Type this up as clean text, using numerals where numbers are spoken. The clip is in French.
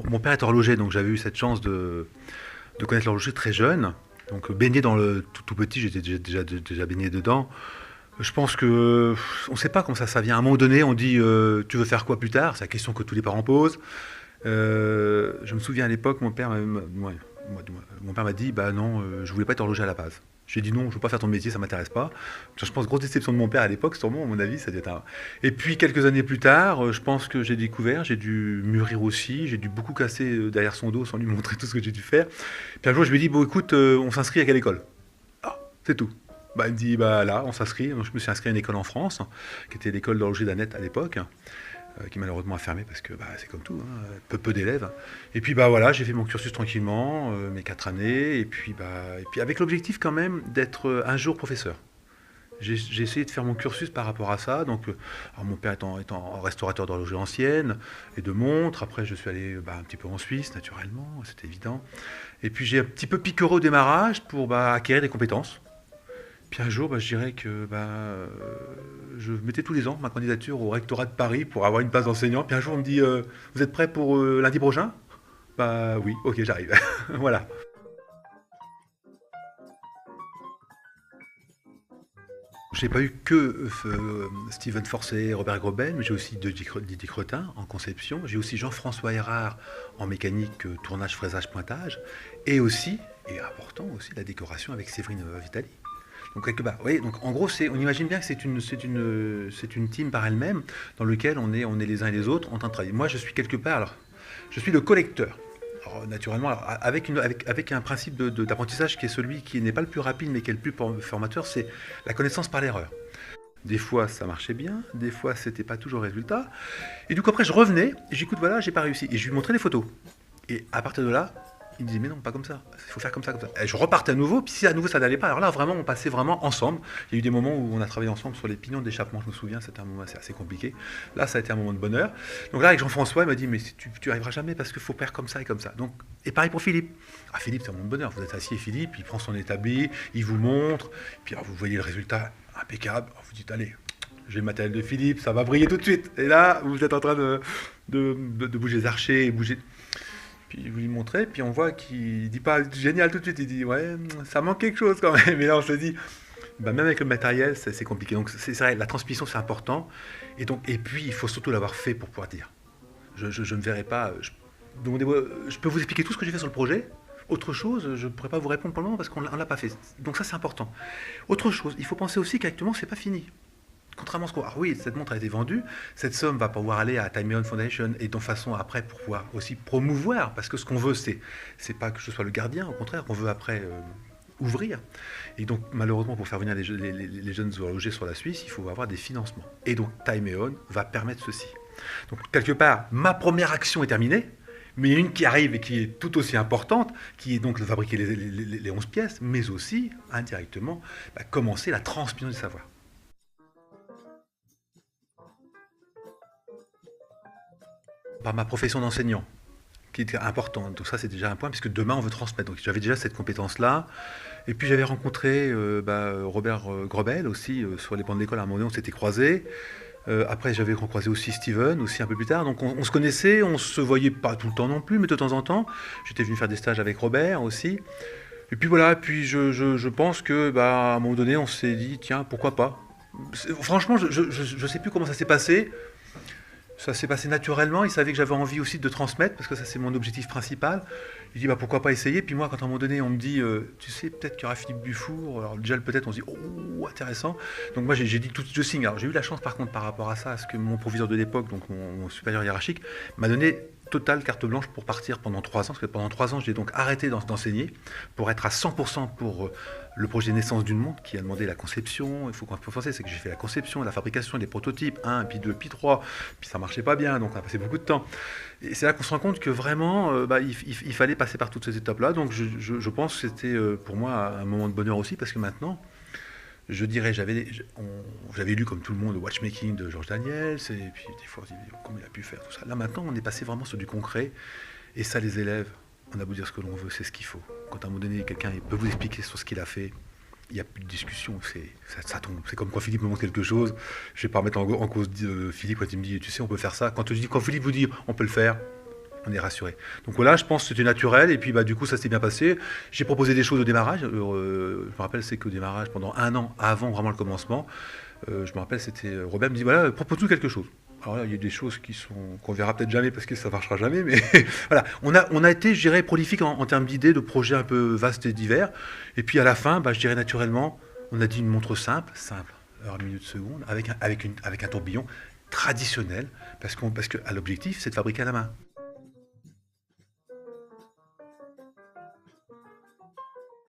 Mon père est horloger, donc j'avais eu cette chance de connaître l'horlogerie très jeune. Donc baigné dans le tout petit, j'étais déjà baigné dedans. Je pense que on ne sait pas comment ça vient. À un moment donné, on dit tu veux faire quoi plus tard? C'est la question que tous les parents posent. Je me souviens à l'époque, mon père m'a dit bah non, je voulais pas être horloger à la base. J'ai dit non, je veux pas faire ton métier, ça m'intéresse pas. Je pense grosse déception de mon père à l'époque, sûrement à mon avis, ça devait être un... Et puis quelques années plus tard, je pense que j'ai découvert, j'ai dû mûrir aussi, j'ai dû beaucoup casser derrière son dos sans lui montrer tout ce que j'ai dû faire. Puis un jour je lui ai dit bon écoute, on s'inscrit à quelle école? Ah, c'est tout. Bah, il me dit bah là, on s'inscrit. Donc je me suis inscrit à une école en France, qui était l'école d'horloger d'Annette à l'époque, qui malheureusement a fermé parce que bah, c'est comme tout, hein, peu d'élèves. Et puis bah voilà, j'ai fait mon cursus tranquillement, mes 4 années, et puis avec l'objectif quand même d'être un jour professeur. J'ai essayé de faire mon cursus par rapport à ça. Donc, alors mon père étant restaurateur d'horlogerie ancienne et de montres. Après, je suis allé bah, un petit peu en Suisse, naturellement, c'était évident. Et puis j'ai un petit peu picoré au démarrage pour bah, acquérir des compétences. Puis un jour, bah, je dirais que bah, je mettais tous les ans ma candidature au rectorat de Paris pour avoir une place d'enseignant. Puis un jour, on me dit vous êtes prêt pour lundi prochain? Bah oui, ok, j'arrive. Voilà. J'ai pas eu que Steven Forcé, Robert Grobel, mais j'ai aussi Didier Cretin en conception. J'ai aussi Jean-François Erard en mécanique, tournage, fraisage, pointage. Et aussi, et important aussi, la décoration avec Séverine Vitali. Donc quelque part, oui, donc en gros, on imagine bien que c'est une team par elle-même dans lequel on est les uns et les autres en train de travailler. Moi, je suis quelque part, alors, je suis le collecteur. Alors, naturellement, alors, avec un principe d'apprentissage qui est celui qui n'est pas le plus rapide mais qui est le plus formateur, c'est la connaissance par l'erreur. Des fois, ça marchait bien, des fois, c'était pas toujours le résultat. Et du coup, après, je revenais, et j'écoute, voilà, j'ai pas réussi. Et je lui montrais les photos. Et à partir de là, il me disait, mais non, pas comme ça, il faut faire comme ça, comme ça. Et je repartais à nouveau, puis si à nouveau ça n'allait pas, alors là, vraiment, on passait vraiment ensemble. Il y a eu des moments où on a travaillé ensemble sur les pignons d'échappement, je me souviens, c'était un moment assez compliqué. Là, ça a été un moment de bonheur. Donc là, avec Jean-François, il m'a dit, mais tu arriveras jamais parce qu'il faut faire comme ça et comme ça. Donc, et pareil pour Philippe. Ah, Philippe, c'est un moment de bonheur. Vous êtes assis, Philippe, il prend son établi, il vous montre, puis alors, vous voyez le résultat impeccable. Alors, vous dites, allez, j'ai le matériel de Philippe, ça va briller tout de suite. Et là, vous êtes en train de bouger les archers et bouger. Puis vous lui montrez, puis on voit qu'il dit pas génial tout de suite, il dit ouais, ça manque quelque chose quand même. Et là on se dit, bah, même avec le matériel, c'est compliqué. Donc c'est vrai, la transmission c'est important. Et puis il faut surtout l'avoir fait pour pouvoir dire. Je ne verrai pas. Je peux vous expliquer tout ce que j'ai fait sur le projet. Autre chose, je ne pourrais pas vous répondre pour le moment parce qu'on ne l'a pas fait. Donc ça c'est important. Autre chose, il faut penser aussi qu'actuellement c'est pas fini. Contrairement à ce qu'on... Alors oui, cette montre a été vendue, cette somme va pouvoir aller à Time Ion Foundation et de façon après pour pouvoir aussi promouvoir, parce que ce qu'on veut, c'est pas que je sois le gardien, au contraire, on veut après ouvrir. Et donc malheureusement, pour faire venir les jeunes horlogers sur la Suisse, il faut avoir des financements. Et donc Time Ion va permettre ceci. Donc quelque part, ma première action est terminée, mais une qui arrive et qui est tout aussi importante, qui est donc de fabriquer les 11 pièces, mais aussi, indirectement, commencer la transmission du savoir. Par ma profession d'enseignant, qui était importante. Donc ça, c'est déjà un point, puisque demain, on veut transmettre. Donc j'avais déjà cette compétence-là. Et puis j'avais rencontré Robert Grobel aussi, sur les bancs de l'école. À un moment donné, on s'était croisés. Après, j'avais recroisé aussi Steven, aussi un peu plus tard. Donc on se connaissait, on se voyait pas tout le temps non plus, mais de temps en temps. J'étais venu faire des stages avec Robert aussi. Et puis voilà, puis je pense que à un moment donné, on s'est dit, tiens, pourquoi pas. Franchement, je ne sais plus comment ça s'est passé. Ça s'est passé naturellement, il savait que j'avais envie aussi de transmettre, parce que ça c'est mon objectif principal. Il dit pourquoi pas essayer, puis moi quand à un moment donné on me dit tu sais peut-être qu'il y aura Philippe Dufour, alors déjà peut-être on se dit oh intéressant. Donc moi j'ai dit tout je signe. Alors j'ai eu la chance par contre par rapport à ça, à ce que mon proviseur de l'époque, donc mon supérieur hiérarchique, m'a donné totale carte blanche pour partir pendant 3 ans, parce que pendant 3 ans j'ai donc arrêté d'enseigner pour être à 100% pour le projet Naissance d'une montre qui a demandé la conception. Il faut penser, c'est que j'ai fait la conception, la fabrication, les prototypes, 1, puis 2, puis 3, puis ça marchait pas bien, donc on a passé beaucoup de temps. Et c'est là qu'on se rend compte que vraiment, il fallait passer par toutes ces étapes-là. Donc je pense que c'était pour moi un moment de bonheur aussi, parce que maintenant, je dirais, j'avais lu comme tout le monde le Watchmaking de Georges Daniels, et puis des fois on se dit comment il a pu faire tout ça. Là maintenant, on est passé vraiment sur du concret, et ça les élèves, on a beau dire ce que l'on veut, c'est ce qu'il faut. Quand à un moment donné, quelqu'un peut vous expliquer sur ce qu'il a fait, il n'y a plus de discussion, ça tombe. C'est comme quand Philippe me montre quelque chose, je ne vais pas remettre en cause Philippe quand il me dit, tu sais, on peut faire ça. Quand Philippe vous dit, on peut le faire, On est rassuré. Donc voilà, je pense que c'était naturel et puis bah, du coup ça s'est bien passé. J'ai proposé des choses au démarrage. Je me rappelle, c'est qu'au démarrage, pendant un an avant vraiment le commencement, je me rappelle, c'était Robert me dit voilà, propose-nous quelque chose. Alors là, il y a des choses qu'on verra peut-être jamais parce que ça marchera jamais, mais voilà, on a été, je dirais, prolifique en termes d'idées, de projets un peu vastes et divers. Et puis à la fin, bah, je dirais naturellement, on a dit une montre simple, heure, minute, seconde, avec un tourbillon traditionnel, parce que l'objectif, c'est de fabriquer à la main.